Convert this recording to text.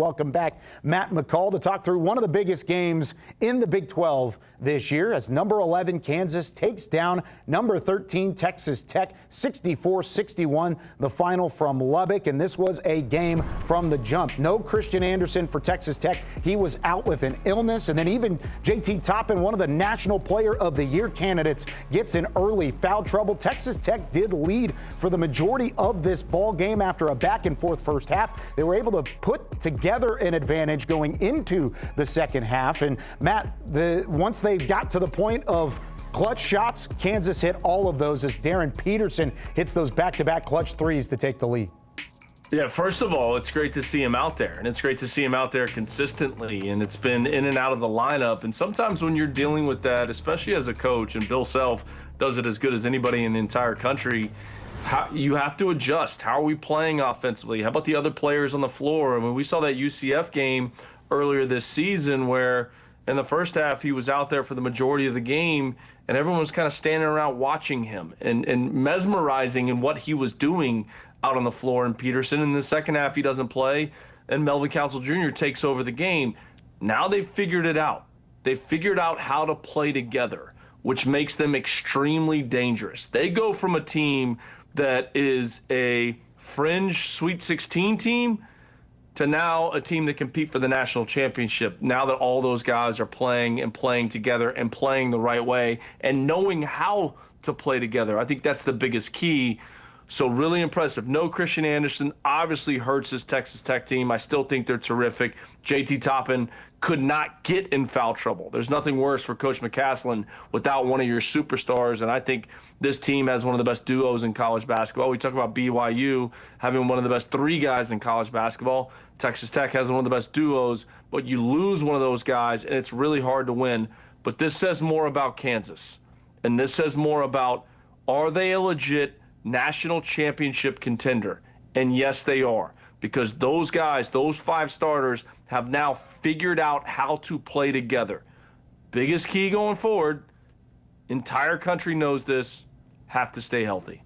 welcome back Matt McCall to talk through one of the biggest games in the Big 12 this year as number 11 Kansas takes down number 13 Texas Tech 64-61, the final from Lubbock. And this was a game from the jump. No Christian Anderson for Texas Tech. He was out with an illness. And then even JT Toppin, one of the National Player of the Year candidates, gets in early foul trouble. Texas Tech did lead for the majority of this ball game after a back and forth first half. They were able to put together an advantage going into the second half. And Matt, once they got to the point of clutch shots, Kansas hit all of those as Darren Peterson hits those back-to-back clutch threes to take the lead. Yeah, first of all, it's great to see him out there, and it's great to see him out there consistently, and it's been in and out of the lineup. And sometimes when you're dealing with that, especially as a coach, and Bill Self does it as good as anybody in the entire country, you have to adjust. How are we playing offensively? How about the other players on the floor? I mean, we saw that UCF game earlier this season where in the first half he was out there for the majority of the game, and everyone was kind of standing around watching him and mesmerizing in what he was doing out on the floor. And Peterson in the second half, he doesn't play, and Melvin Council Jr. takes over the game. Now they've figured it out. They've figured out how to play together, which makes them extremely dangerous. They go from a team that is a fringe Sweet 16 team to now a team that compete for the national championship, now that all those guys are playing and playing together and playing the right way and knowing how to play together. I think that's the biggest key. So really impressive. No Christian Anderson obviously hurts his Texas Tech team. I still think they're terrific. JT Toppin could not get in foul trouble. There's nothing worse for Coach McCasland without one of your superstars, and I think this team has one of the best duos in college basketball. We talk about BYU having one of the best three guys in college basketball. Texas Tech has one of the best duos, but you lose one of those guys, and it's really hard to win. But this says more about Kansas, and this says more about, are they a legit national championship contender? And yes, they are, because those guys, those five starters, have now figured out how to play together. Biggest key going forward, entire country knows this, have to stay healthy.